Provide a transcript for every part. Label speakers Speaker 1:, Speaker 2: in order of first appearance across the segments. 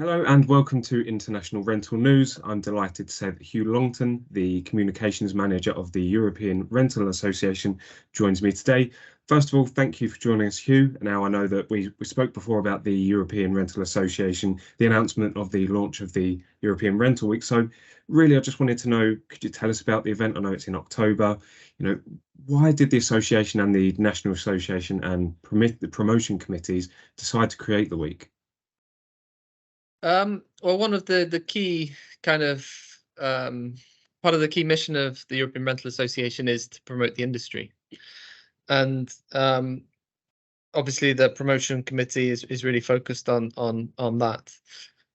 Speaker 1: Hello and welcome to International Rental News. I'm delighted to say that Huw Longton, the Communications Manager of the European Rental Association, joins me today. First of all, thank you for joining us, Huw. Now, I know that we spoke before about the European Rental Association, the announcement of the launch of the European Rental Week. So really, I just wanted to know, could you tell us about the event? I know it's in October. Why did the association and the National Association and the promotion committees decide to create the week?
Speaker 2: Well, one of the key kind of part of the key mission of the European Rental Association is to promote the industry, and obviously the promotion committee is really focused on that.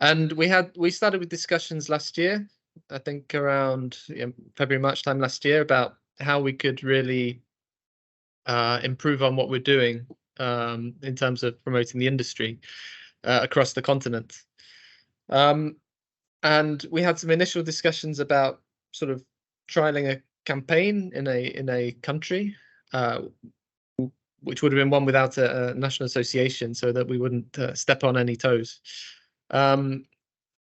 Speaker 2: And we started with discussions last year, I think around February, March time last year, about how we could really improve on what we're doing in terms of promoting the industry across the continent. And we had some initial discussions about sort of trialing a campaign in a country, which would have been one without a national association, so that we wouldn't step on any toes. But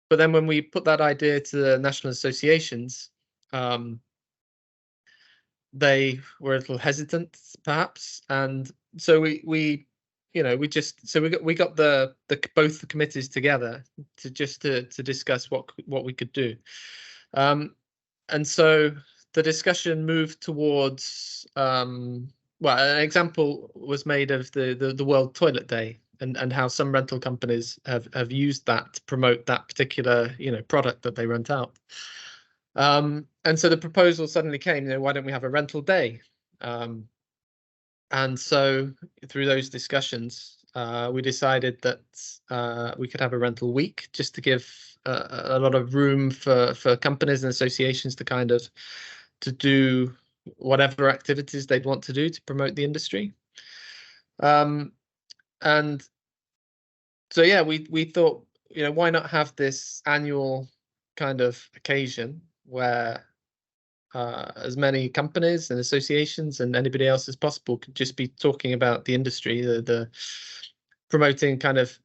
Speaker 2: then when we put that idea to the national associations, they were a little hesitant, perhaps, and so we got both the committees together to discuss what we could do, and so the discussion moved towards well, an example was made of the World Toilet Day and how some rental companies have used that to promote that particular product that they rent out. And so the proposal suddenly came, why don't we have a rental day? And so through those discussions, we decided that we could have a rental week, just to give a lot of room for companies and associations to do whatever activities they'd want to do to promote the industry. And so, yeah, we thought, why not have this annual kind of occasion where as many companies and associations and anybody else as possible could just be talking about the industry, the promoting kind of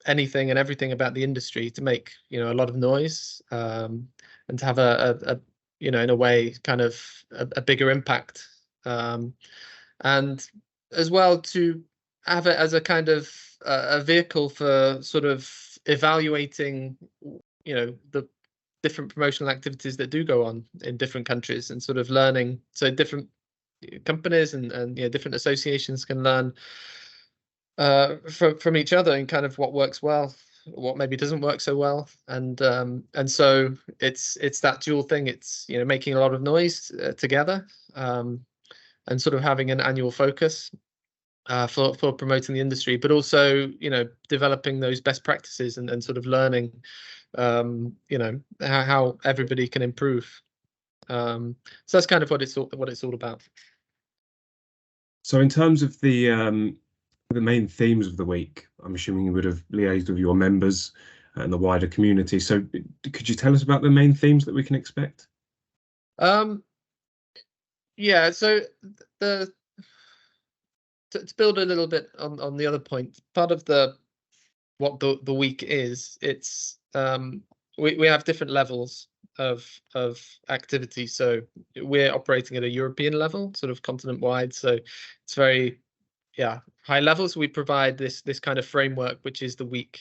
Speaker 2: anything and everything about the industry, to make a lot of noise, and to have a in a way kind of a bigger impact, and as well to have it as a kind of a vehicle for sort of evaluating the different promotional activities that do go on in different countries, and sort of learning, so different companies and different associations can learn from each other, and kind of what works well, what maybe doesn't work so well, and so it's that dual thing. It's making a lot of noise together, and sort of having an annual focus for promoting the industry, but also developing those best practices and sort of learning how everybody can improve. So that's kind of what it's all about.
Speaker 1: So in terms of the main themes of the week, I'm assuming you would have liaised with your members and the wider community. So could you tell us about the main themes that we can expect?
Speaker 2: Yeah, so to build a little bit on the other point, part of what the week is, it's we have different levels of activity. So we're operating at a European level, sort of continent wide. So it's very high levels. We provide this kind of framework, which is the week,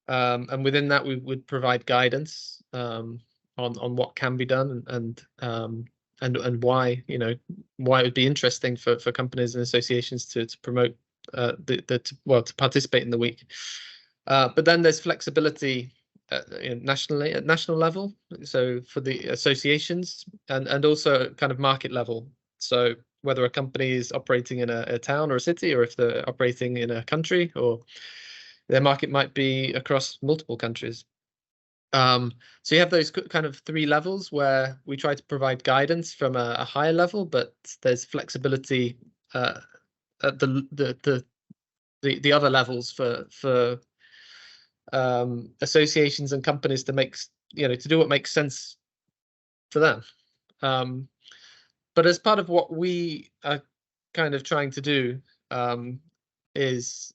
Speaker 2: and within that we would provide guidance on what can be done, and why why it would be interesting for companies and associations to promote to participate in the week. But then there's flexibility at national level, so for the associations, and also kind of market level. So whether a company is operating in a town or a city, or if they're operating in a country, or their market might be across multiple countries. So you have those kind of three levels where we try to provide guidance from a higher level, but there's flexibility at the other levels for associations and companies to make to do what makes sense for them. But as part of what we are kind of trying to do is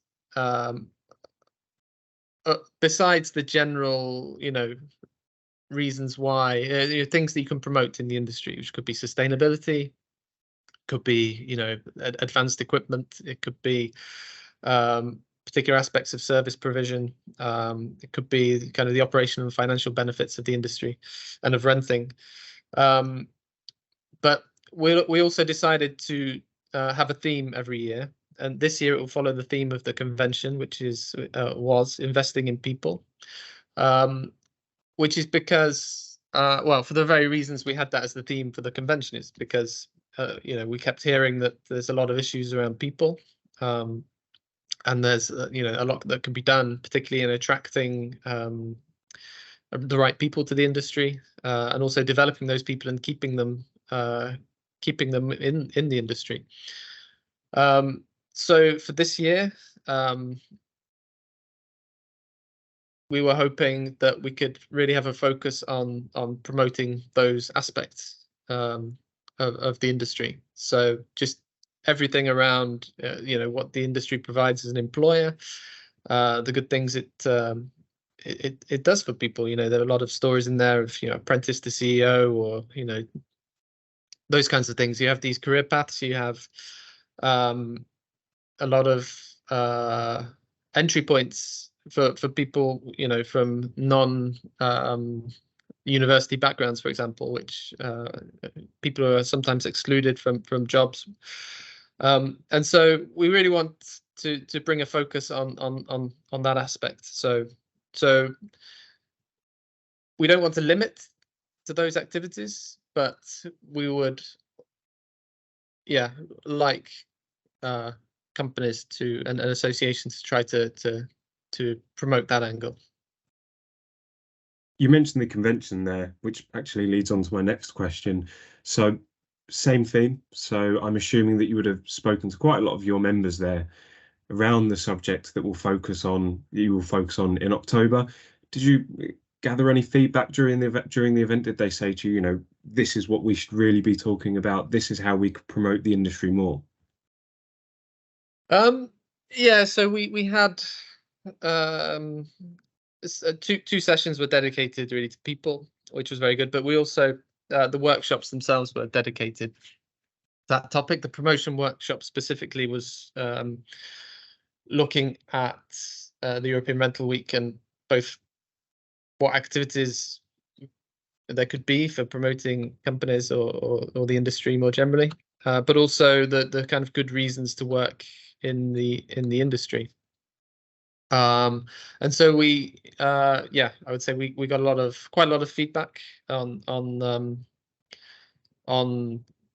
Speaker 2: besides the general, reasons why, things that you can promote in the industry, which could be sustainability, could be, advanced equipment, it could be particular aspects of service provision, it could be kind of the operational and financial benefits of the industry and of renting. But we also decided to have a theme every year, and this year it will follow the theme of the convention, which was investing in people, which is because, well, for the very reasons we had that as the theme for the convention, is because we kept hearing that there's a lot of issues around people, and there's a lot that can be done, particularly in attracting the right people to the industry, and also developing those people and keeping them in the industry. So for this year, we were hoping that we could really have a focus on promoting those aspects of the industry. So just everything around what the industry provides as an employer, the good things it does for people. There are a lot of stories in there of apprentice to CEO, or those kinds of things. You have these career paths. You have a lot of entry points for people from non university backgrounds, for example, which people are sometimes excluded from jobs. And so we really want to bring a focus on that aspect. So we don't want to limit to those activities, but we would, like companies and associations to try to promote that angle.
Speaker 1: You mentioned the convention there, which actually leads on to my next question. So same theme. So I'm assuming that you would have spoken to quite a lot of your members there around the subject that you will focus on in October. Did you gather any feedback during the event? Did they say to you, this is what we should really be talking about, this is how we could promote the industry more?
Speaker 2: So we had two sessions were dedicated really to people, which was very good, but we also the workshops themselves were dedicated to that topic. The promotion workshop specifically was looking at the European Rental Week, and both what activities there could be for promoting companies or the industry more generally, but also the kind of good reasons to work in the industry. And so we I would say we got quite a lot of feedback on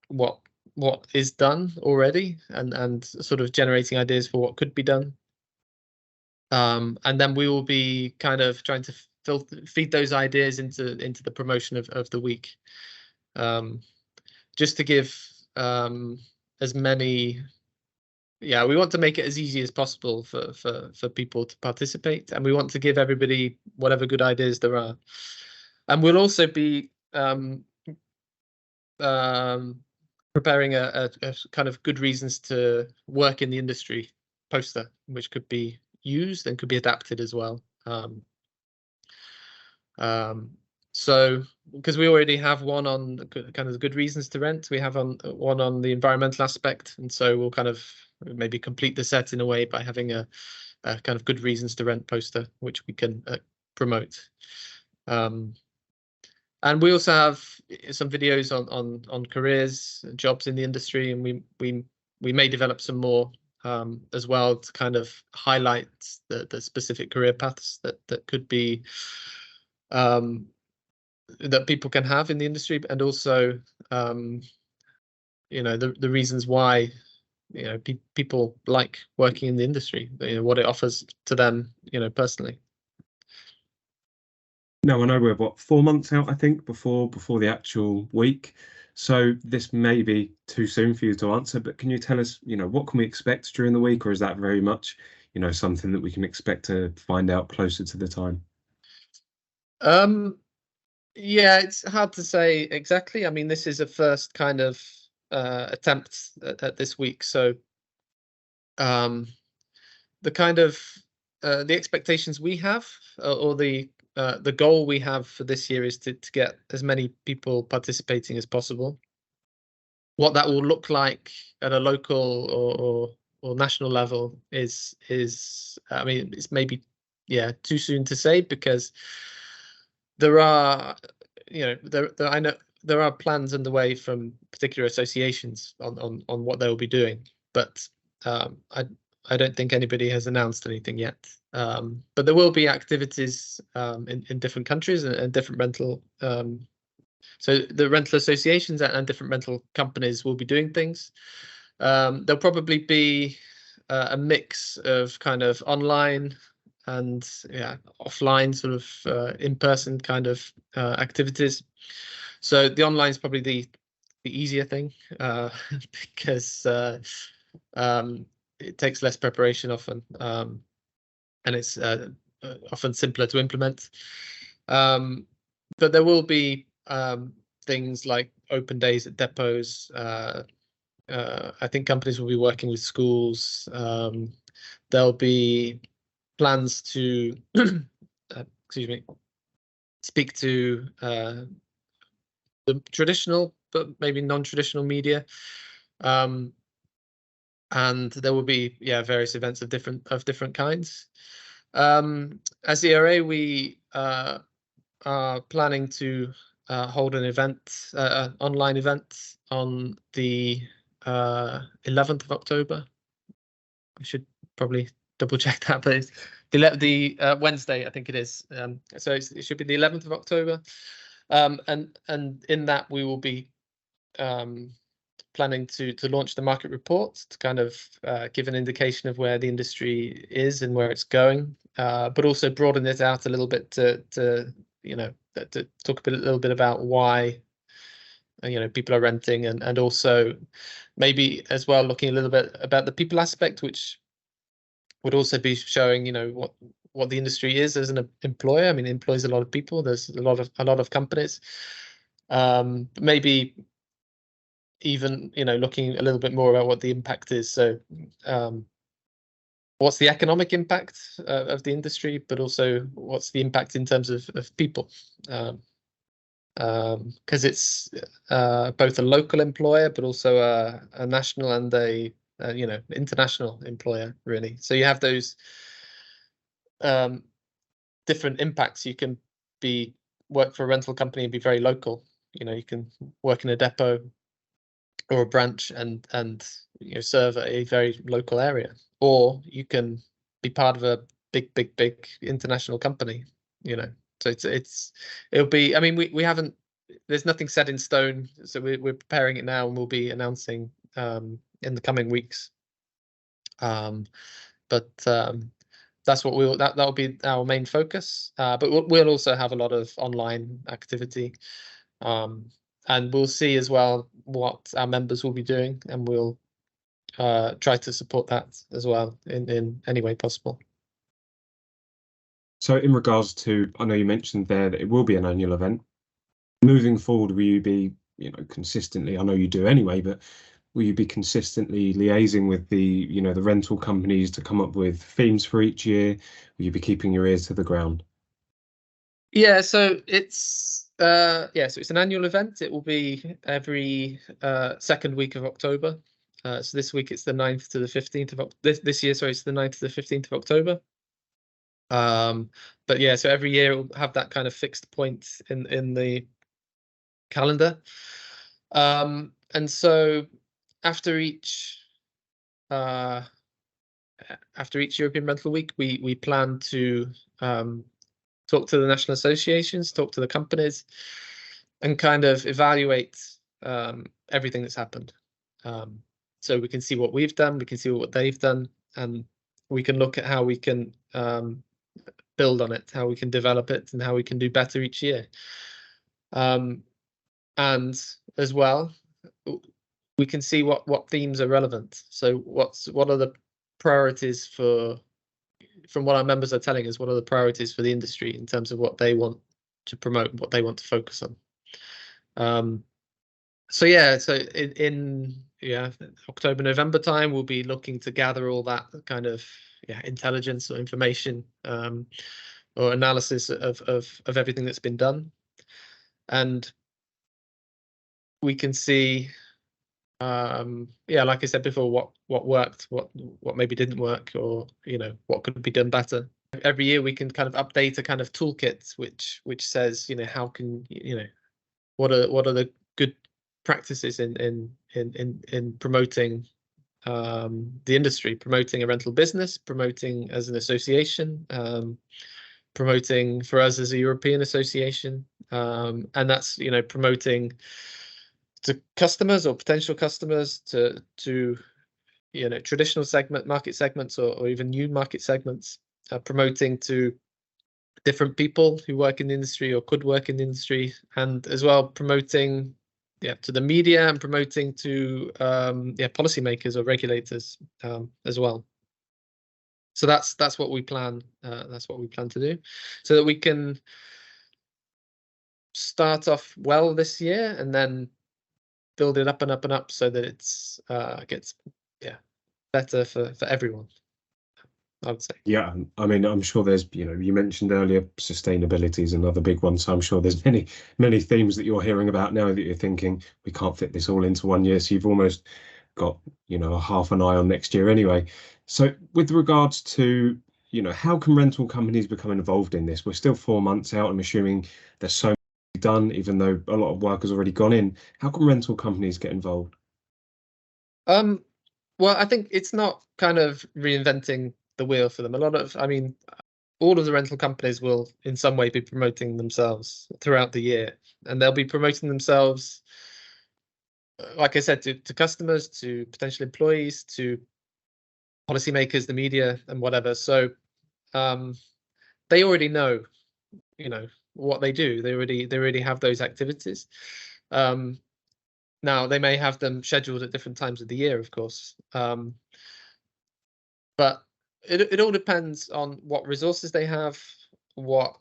Speaker 2: what is done already, and sort of generating ideas for what could be done. And then we will be kind of trying to feed those ideas into the promotion of the week, just to give as many. Yeah, we want to make it as easy as possible for people to participate, and we want to give everybody whatever good ideas there are. And we'll also be preparing a kind of good reasons to work in the industry poster, which could be used and could be adapted as well. So because we already have one on kind of the good reasons to rent, we have one on the environmental aspect, and so we'll kind of maybe complete the set in a way by having a kind of good reasons to rent poster, which we can promote. And we also have some videos on careers, jobs in the industry, and we may develop some more as well to kind of highlight the specific career paths that could be that people can have in the industry, and also the reasons why people like working in the industry, what it offers to them personally.
Speaker 1: Now, I know we're 4 months out, I think, before the actual week, so this may be too soon for you to answer, but can you tell us what can we expect during the week, or is that very much something that we can expect to find out closer to the time?
Speaker 2: Yeah, it's hard to say exactly. I mean, this is a first kind of attempt at this week, so the kind of the expectations we have, or the goal we have for this year is to get as many people participating as possible. What that will look like at a local or national level is I mean, it's maybe too soon to say, because there are I know there are plans underway from particular associations on what they will be doing, but I don't think anybody has announced anything yet. But there will be activities in different countries and different rental. So the rental associations and different rental companies will be doing things. There'll probably be a mix of kind of online and offline, sort of in-person kind of activities. So the online is probably the easier thing, because it takes less preparation often, and it's often simpler to implement. But there will be things like open days at depots. I think companies will be working with schools. There'll be plans to excuse me, speak to the traditional but maybe non-traditional media, and there will be various events of different kinds. As the ERA, we are planning to hold an event, online event, on the 11th of October. I should probably double check that, but it's the Wednesday, I think it is. So it should be the 11th of October, and in that we will be planning to launch the market report to kind of give an indication of where the industry is and where it's going, but also broaden it out a little bit to talk a little bit about why people are renting, and also maybe as well looking a little bit about the people aspect, which would also be showing what the industry is as an employer. I mean, it employs a lot of people. There's a lot of companies. Maybe even looking a little bit more about what the impact is. So what's the economic impact of the industry, but also what's the impact in terms of people, because it's both a local employer but also a national and a international employer, really. So you have those different impacts. You can work for a rental company and be very local. You can work in a depot or a branch and serve a very local area, or you can be part of a big international company. So it'll be, I mean, we haven't, there's nothing set in stone, so we're preparing it now, and we'll be announcing in the coming weeks. But that's what that'll be our main focus. But we'll also have a lot of online activity, and we'll see as well what our members will be doing, and we'll try to support that as well in any way possible.
Speaker 1: So in regards to, I know you mentioned there that it will be an annual event. Moving forward, will you be, consistently, I know you do anyway, but will you be consistently liaising with the, the rental companies to come up with themes for each year? Will you be keeping your ears to the ground?
Speaker 2: Yeah, so it's so it's an annual event. It will be every second week of October. So this week it's the 9th to the 15th of this year. Sorry, it's the 9th to the 15th of October. But yeah, so every year we'll have that kind of fixed point in the calendar. And so after each European Rental Week, we plan to talk to the national associations, talk to the companies, and kind of evaluate everything that's happened. So we can see what we've done, we can see what they've done, and we can look at how we can build on it, how we can develop it, and how we can do better each year. And as well, we can see what themes are relevant. So what are the priorities from what our members are telling us, what are the priorities for the industry in terms of what they want to promote, what they want to focus on. So yeah, so in October, November time, we'll be looking to gather all that kind of intelligence or information or analysis of everything that's been done, and we can see like I said before, what worked, what maybe didn't work, or what could be done better. Every year we can kind of update a kind of toolkit which says how can what are the good practices in promoting the industry, promoting a rental business, promoting as an association, promoting for us as a European association, and that's promoting to customers or potential customers, to traditional market segments, or even new market segments, promoting to different people who work in the industry or could work in the industry, and as well promoting to the media, and promoting to policymakers or regulators as well. So that's what we plan. That's what we plan to do, so that we can start off well this year and then build it up and up and up, so that it's gets better for everyone, I would say.
Speaker 1: Yeah, I mean, I'm sure there's, you mentioned earlier sustainability is another big one. So I'm sure there's many themes that you're hearing about now that you're thinking we can't fit this all into 1 year. So you've almost got, a half an eye on next year anyway. So with regards to, how can rental companies become involved in this? We're still 4 months out. I'm assuming there's so much done, even though a lot of work has already gone in. How can rental companies get involved?
Speaker 2: Well, I think it's not kind of reinventing the wheel for them. All of the rental companies will in some way be promoting themselves throughout the year, and they'll be promoting themselves, like I said, to customers, to potential employees, to policymakers, the media, and whatever. So they already know, what they do. They already have those activities. Now they may have them scheduled at different times of the year, of course, but it all depends on what resources they have, what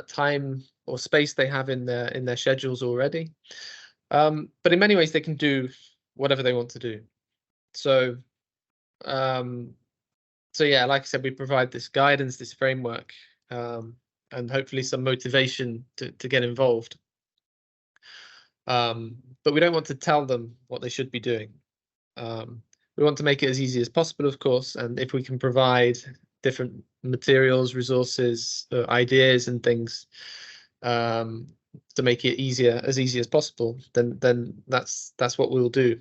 Speaker 2: time or space they have in their schedules already. But in many ways, they can do whatever they want to do. So, yeah, like I said, we provide this guidance, this framework, and hopefully some motivation to get involved. But we don't want to tell them what they should be doing. We want to make it as easy as possible, of course, and if we can provide different materials, resources, ideas and things to make it as easy as possible, then that's what we'll do.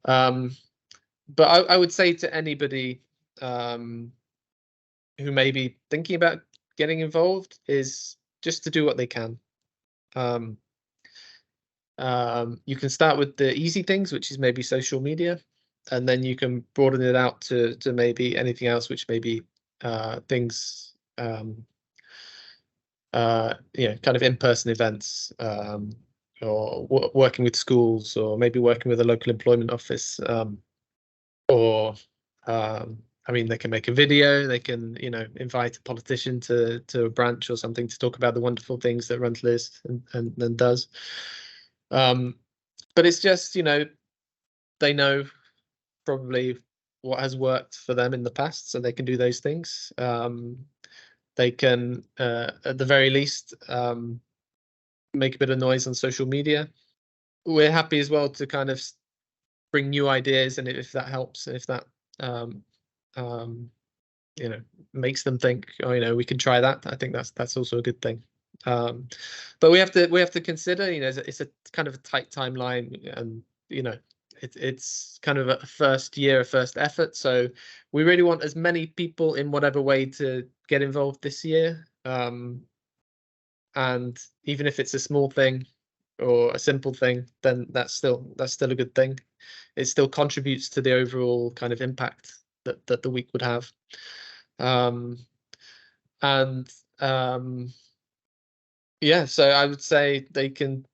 Speaker 2: But I would say to anybody who may be thinking about getting involved is just to do what they can. You can start with the easy things, which is maybe social media, and then you can broaden it out to maybe anything else, which may be things, kind of in-person events, or working with schools, or maybe working with a local employment office, or they can make a video. They can, invite a politician to a branch or something to talk about the wonderful things that rental is and does. But it's just, they know probably what has worked for them in the past, so they can do those things. They can, at the very least, make a bit of noise on social media. We're happy as well to kind of bring new ideas, and if that helps, if that makes them think, oh, we can try that, I think that's also a good thing. But we have to consider, it's a kind of a tight timeline, and it's kind of a first effort. So we really want as many people in whatever way to get involved this year. And even if it's a small thing or a simple thing, then that's still a good thing. It still contributes to the overall kind of impact that the week would have. Yeah, so I would say they can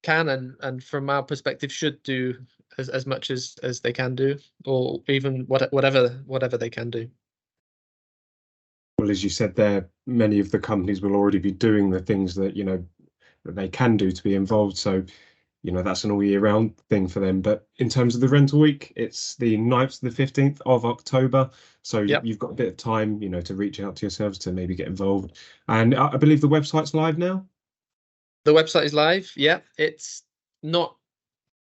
Speaker 2: and from our perspective should do as much as they can do, or even whatever they can do.
Speaker 1: Well, as you said there, many of the companies will already be doing the things that that they can do to be involved. So that's an all year round thing for them. But in terms of the rental week, it's the 9th to the 15th of October. So
Speaker 2: Yep.
Speaker 1: you've got a bit of time, to reach out to yourselves to maybe get involved. And I believe the website's live now.
Speaker 2: The website is live. Yeah, it's not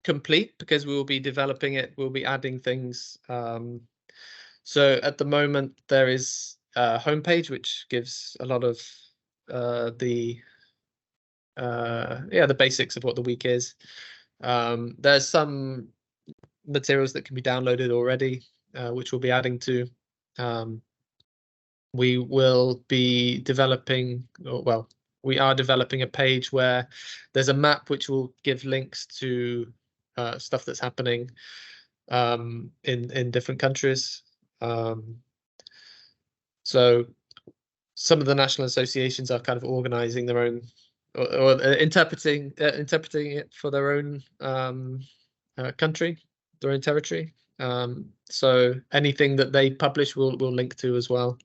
Speaker 2: complete because we will be developing it. We'll be adding things. So at the moment there is a homepage which gives a lot of the basics of what the week is. There's some materials that can be downloaded already, which we'll be adding to. We will be developing, we are developing a page where there's a map which will give links to stuff that's happening in different countries. So some of the national associations are kind of organizing their own or interpreting it for their own country, their own territory. So anything that they publish we'll link to as well.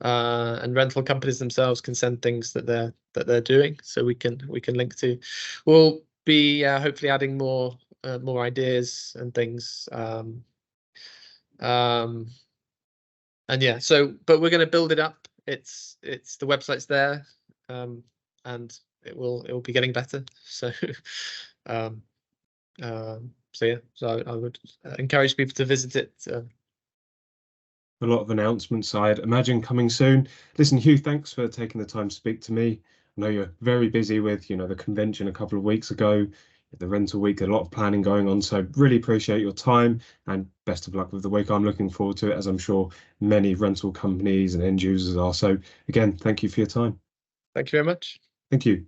Speaker 2: And rental companies themselves can send things that they're doing, so we can link to. We'll be hopefully adding more ideas and things. And yeah, but we're going to build it up. It's the website's there, and it will be getting better. So yeah, so I would encourage people to visit it.
Speaker 1: A lot of announcements, I'd imagine, coming soon. Listen, Huw, thanks for taking the time to speak to me. I know you're very busy with, the convention a couple of weeks ago, the rental week, a lot of planning going on. So really appreciate your time and best of luck with the week. I'm looking forward to it, as I'm sure many rental companies and end users are. So again, thank you for your time.
Speaker 2: Thank you very much.
Speaker 1: Thank you.